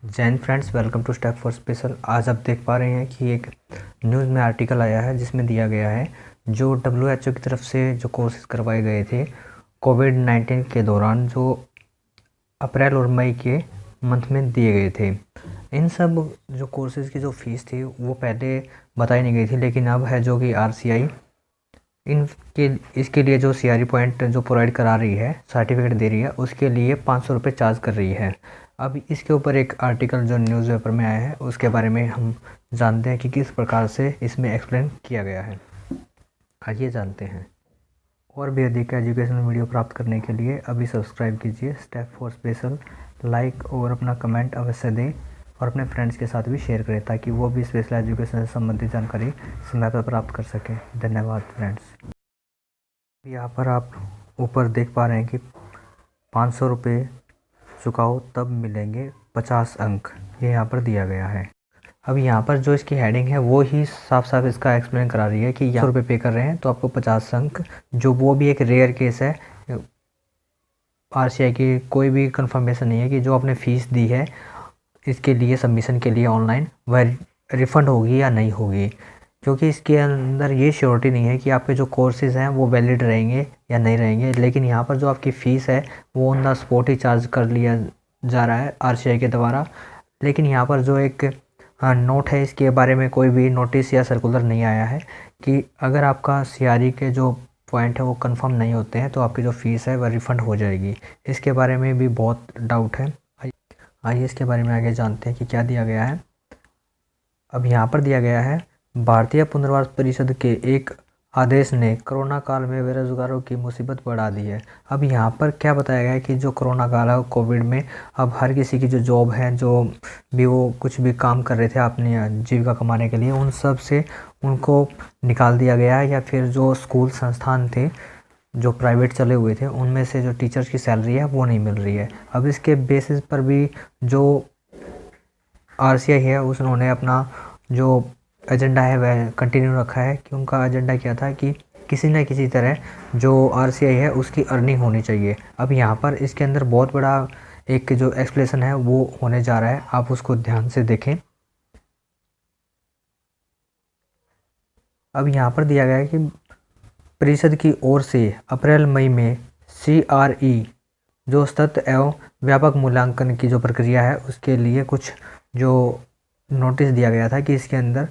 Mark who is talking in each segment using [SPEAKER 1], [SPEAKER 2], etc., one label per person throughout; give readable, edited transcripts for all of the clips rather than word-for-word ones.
[SPEAKER 1] Jain friends, welcome to step for special. आज आप देख पा रहे हैं कि एक न्यूज़ में आर्टिकल आया है जिसमें दिया गया है जो WHO की तरफ से जो कोर्सेज करवाए गए थे कोविड-19 के दौरान, जो अप्रैल और मई के मंथ में दिए गए थे। इन सब जो कोर्सेज़ की जो फ़ीस थी वो पहले बताई नहीं गई थी, लेकिन अब है जो कि RCI इसके लिए जो CRE पॉइंट जो प्रोवाइड करा रही है, सर्टिफिकेट दे रही है, उसके लिए 500 रुपये चार्ज कर रही है। अब इसके ऊपर एक आर्टिकल जो न्यूज़पेपर में आया है उसके बारे में हम जानते हैं कि किस प्रकार से इसमें एक्सप्लेन किया गया है। आइए जानते हैं। और भी अधिक एजुकेशनल वीडियो प्राप्त करने के लिए अभी सब्सक्राइब कीजिए स्टेप फॉर स्पेशल, लाइक और अपना कमेंट अवश्य दें और अपने फ्रेंड्स के साथ भी शेयर करें ताकि वो भी स्पेशल एजुकेशन से संबंधित जानकारी समय पर प्राप्त कर सकें। धन्यवाद फ्रेंड्स। यहाँ पर आप ऊपर देख पा रहे हैं कि 500 रुपये चुकाओ तब मिलेंगे 50 अंक, ये यहाँ पर दिया गया है। अब यहाँ पर जो इसकी हेडिंग है वो ही साफ साफ इसका एक्सप्लेन करा रही है कि 100 रुपये पे कर रहे हैं तो आपको 50 अंक, जो वो भी एक रेयर केस है। RCI की कोई भी कंफर्मेशन नहीं है कि जो आपने फ़ीस दी है इसके लिए सबमिशन के लिए ऑनलाइन वह रिफ़ंड होगी या नहीं होगी, क्योंकि इसके अंदर ये श्योरिटी नहीं है कि आपके जो कोर्सेज़ हैं वो वैलिड रहेंगे या नहीं रहेंगे। लेकिन यहाँ पर जो आपकी फ़ीस है वो on the spot he charge कर लिया जा रहा है RCI के द्वारा। लेकिन यहाँ पर जो एक नोट है, इसके बारे में कोई भी नोटिस या सर्कुलर नहीं आया है कि अगर आपका CRE के जो पॉइंट है वो कंफर्म नहीं होते हैं तो आपकी जो फ़ीस है वह रिफ़ंड हो जाएगी। इसके बारे में भी बहुत डाउट है। आइए इसके बारे में आगे जानते हैं कि क्या दिया गया है। अब यहाँ पर दिया गया है, भारतीय पुनर्वास परिषद के एक आदेश ने कोरोना काल में बेरोजगारों की मुसीबत बढ़ा दी है। अब यहाँ पर क्या बताया गया है कि जो कोरोना काल है कोविड में अब हर किसी की जो जॉब है, जो भी वो कुछ भी काम कर रहे थे अपनी जीविका कमाने के लिए, उन सब से उनको निकाल दिया गया है। या फिर जो स्कूल संस्थान थे जो प्राइवेट चले हुए थे उनमें से जो टीचर्स की सैलरी है वो नहीं मिल रही है। अब इसके बेसिस पर भी जो RCI है उन्होंने अपना जो एजेंडा है वह कंटिन्यू रखा है कि उनका एजेंडा क्या था कि किसी न किसी तरह जो RCI है उसकी अर्निंग होनी चाहिए। अब यहाँ पर इसके अंदर बहुत बड़ा एक जो एक्सप्लेनेशन है वो होने जा रहा है, आप उसको ध्यान से देखें। अब यहाँ पर दिया गया है कि परिषद की ओर से अप्रैल मई में CRE जो सतत एवं व्यापक मूल्यांकन की जो प्रक्रिया है उसके लिए कुछ जो नोटिस दिया गया था कि इसके अंदर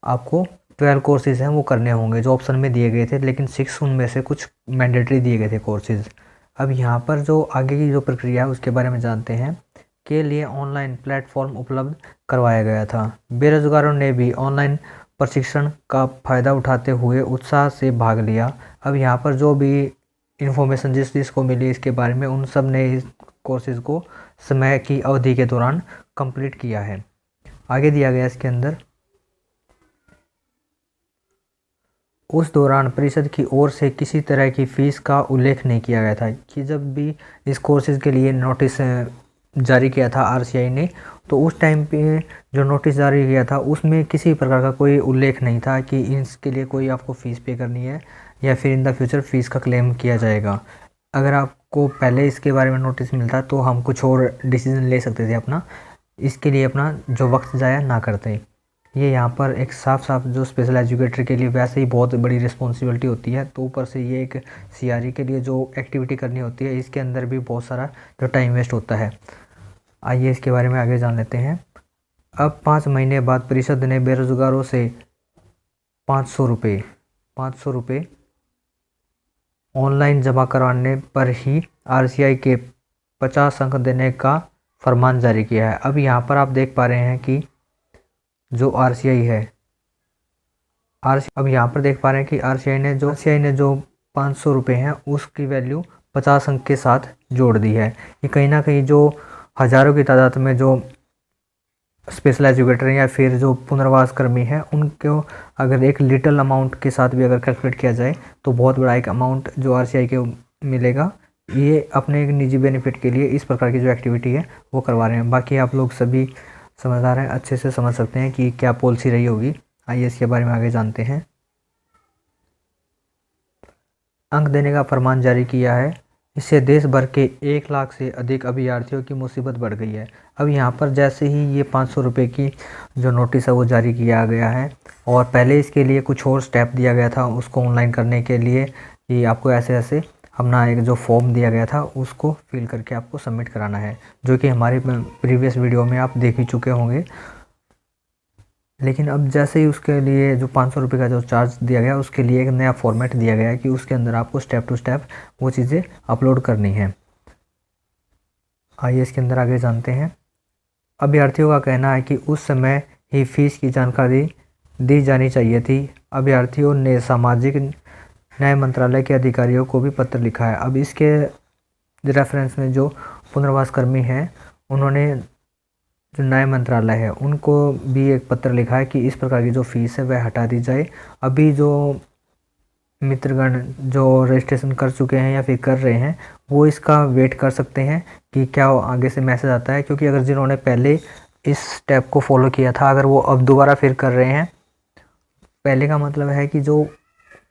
[SPEAKER 1] आपको 12 कोर्सेज़ हैं वो करने होंगे, जो ऑप्शन में दिए गए थे, लेकिन 6 उनमें से कुछ मैंडेटरी दिए गए थे कोर्सेज़। अब यहाँ पर जो आगे की जो प्रक्रिया है उसके बारे में जानते हैं। के लिए ऑनलाइन प्लेटफॉर्म उपलब्ध करवाया गया था। बेरोजगारों ने भी ऑनलाइन प्रशिक्षण का फ़ायदा उठाते हुए उत्साह से भाग लिया। अब यहाँ पर जो भी इंफॉर्मेशन जिसको मिली इसके बारे में, उन सब ने इस कोर्सेज़ को समय की अवधि के दौरान कंप्लीट किया है। आगे दिया गया इसके अंदर, उस दौरान परिषद की ओर से किसी तरह की फ़ीस का उल्लेख नहीं किया गया था। कि जब भी इस कोर्सेज़ के लिए नोटिस जारी किया था RCI ने, तो उस टाइम पे जो नोटिस जारी किया था उसमें किसी प्रकार का कोई उल्लेख नहीं था कि इसके लिए कोई आपको फ़ीस पे करनी है या फिर इन द फ्यूचर फ़ीस का क्लेम किया जाएगा। अगर आपको पहले इसके बारे में नोटिस मिलता तो हम कुछ और डिसीज़न ले सकते थे अपना, इसके लिए अपना जो वक्त ज़ाया ना करते। ये यहाँ पर एक साफ साफ जो स्पेशल एजुकेटर के लिए वैसे ही बहुत बड़ी रिस्पॉन्सिबिलिटी होती है, तो ऊपर से ये एक CRE के लिए जो एक्टिविटी करनी होती है इसके अंदर भी बहुत सारा जो टाइम वेस्ट होता है। आइए इसके बारे में आगे जान लेते हैं। अब 5 महीने बाद परिषद ने बेरोजगारों से 500 रुपये ऑनलाइन जमा करवाने पर ही RCI के 50 अंक देने का फरमान जारी किया है। अब यहाँ पर आप देख पा रहे हैं कि जो RCI है, अब यहाँ पर देख पा रहे हैं कि RCI ने जो 500 रुपये हैं उसकी वैल्यू 50 अंक के साथ जोड़ दी है। ये कहीं ना कहीं जो हज़ारों की तादाद में जो स्पेशल एजुकेटर या फिर जो पुनर्वास कर्मी हैं उनको अगर एक लिटिल अमाउंट के साथ भी अगर कैलकुलेट किया जाए तो बहुत बड़ा एक अमाउंट जो RCI के मिलेगा। ये अपने एक निजी बेनिफिट के लिए इस प्रकार की जो एक्टिविटी है वो करवा रहे हैं। बाकी आप लोग सभी समझदार हैं, अच्छे से समझ सकते हैं कि क्या पॉलिसी रही होगी। आइए इसके बारे में आगे जानते हैं। अंक देने का फरमान जारी किया है इससे देश भर के 1 लाख से अधिक अभ्यर्थियों की मुसीबत बढ़ गई है। अब यहाँ पर जैसे ही ये 500 रुपये की जो नोटिस है वो जारी किया गया है, और पहले इसके लिए कुछ और स्टेप दिया गया था उसको ऑनलाइन करने के लिए, कि आपको ऐसे ऐसे अपना एक जो फॉर्म दिया गया था उसको फिल करके आपको सबमिट कराना है, जो कि हमारे प्रीवियस वीडियो में आप देख ही चुके होंगे। लेकिन अब जैसे ही उसके लिए जो 500 रुपये का जो चार्ज दिया गया, उसके लिए एक नया फॉर्मेट दिया गया है कि उसके अंदर आपको स्टेप टू स्टेप वो चीज़ें अपलोड करनी है। आइए इसके अंदर आगे जानते हैं। अभ्यर्थियों का कहना है कि उस समय ही फीस की जानकारी दी जानी चाहिए थी। अभ्यर्थियों ने सामाजिक न्याय मंत्रालय के अधिकारियों को भी पत्र लिखा है। अब इसके रेफरेंस में जो पुनर्वास कर्मी हैं, उन्होंने जो न्याय मंत्रालय है उनको भी एक पत्र लिखा है कि इस प्रकार की जो फीस है वह हटा दी जाए। अभी जो मित्रगण जो रजिस्ट्रेशन कर चुके हैं या फिर कर रहे हैं, वो इसका वेट कर सकते हैं कि क्या आगे से मैसेज आता है, क्योंकि अगर जिन्होंने पहले इस स्टेप को फॉलो किया था, अगर वो अब दोबारा फिर कर रहे हैं, पहले का मतलब है कि जो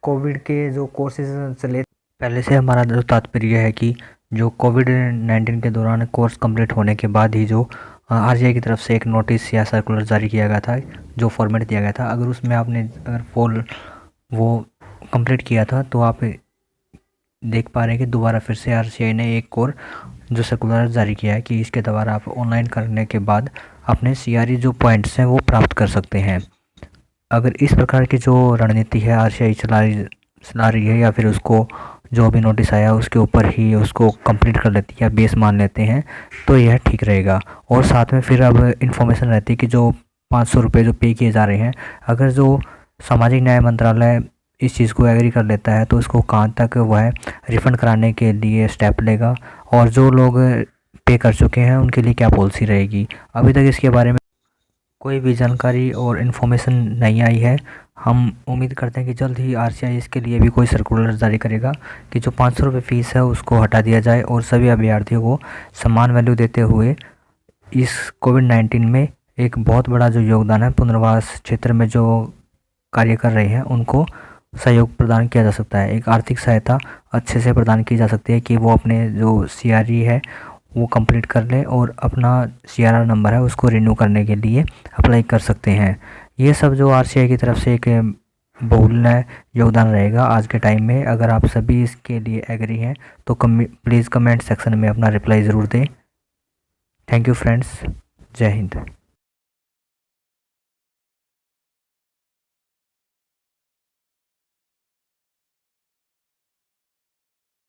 [SPEAKER 1] कोविड के जो कोर्सेज चले, पहले से हमारा जो तात्पर्य है कि जो कोविड-19 के दौरान कोर्स कंप्लीट होने के बाद ही जो आरजीआई की तरफ से एक नोटिस या सर्कुलर जारी किया गया था, जो फॉर्मेट दिया गया था, अगर उसमें आपने अगर वो कंप्लीट किया था तो आप देख पा रहे हैं कि दोबारा फिर से आरजीआई ने एक और जो सर्कुलर जारी किया है कि इसके द्वारा आप ऑनलाइन करने के बाद अपने सीआरई जो पॉइंट्स हैं वो प्राप्त कर सकते हैं। अगर इस प्रकार की जो रणनीति है आरजीआई चला रही है, या फिर उसको जो भी नोटिस आया उसके ऊपर ही उसको कंप्लीट कर लेती है या बेस मान लेते हैं, तो यह ठीक रहेगा। और साथ में फिर अब इन्फॉर्मेशन रहती है कि जो 500 रुपये जो पे किए जा रहे हैं, अगर जो सामाजिक न्याय मंत्रालय इस चीज़ को एग्री कर लेता है तो इसको कहाँ तक वह रिफ़ंड कराने के लिए स्टेप लेगा, और जो लोग पे कर चुके हैं उनके लिए क्या पॉलिसी रहेगी। अभी तक इसके बारे में कोई भी जानकारी और इन्फॉर्मेशन नहीं आई है। हम उम्मीद करते हैं कि जल्द ही आरजीआई इसके लिए भी कोई सर्कुलर जारी करेगा कि जो 500 रुपये फ़ीस है उसको हटा दिया जाए, और सभी अभ्यर्थियों को समान वैल्यू देते हुए इस कोविड-19 में एक बहुत बड़ा जो योगदान है पुनर्वास क्षेत्र में जो कार्य कर रहे हैं उनको सहयोग प्रदान किया जा सकता है। एक आर्थिक सहायता अच्छे से प्रदान की जा सकती है कि वो अपने जो सीआरई है वो कंप्लीट कर ले और अपना सीआरआर नंबर है उसको रिन्यू करने के लिए अप्लाई कर सकते हैं। ये सब जो आरसीआई की तरफ से एक बहुमूल्य योगदान रहेगा आज के टाइम में। अगर आप सभी इसके लिए एग्री हैं तो प्लीज़ कमेंट सेक्शन में अपना रिप्लाई ज़रूर दें। थैंक यू फ्रेंड्स, जय हिंद।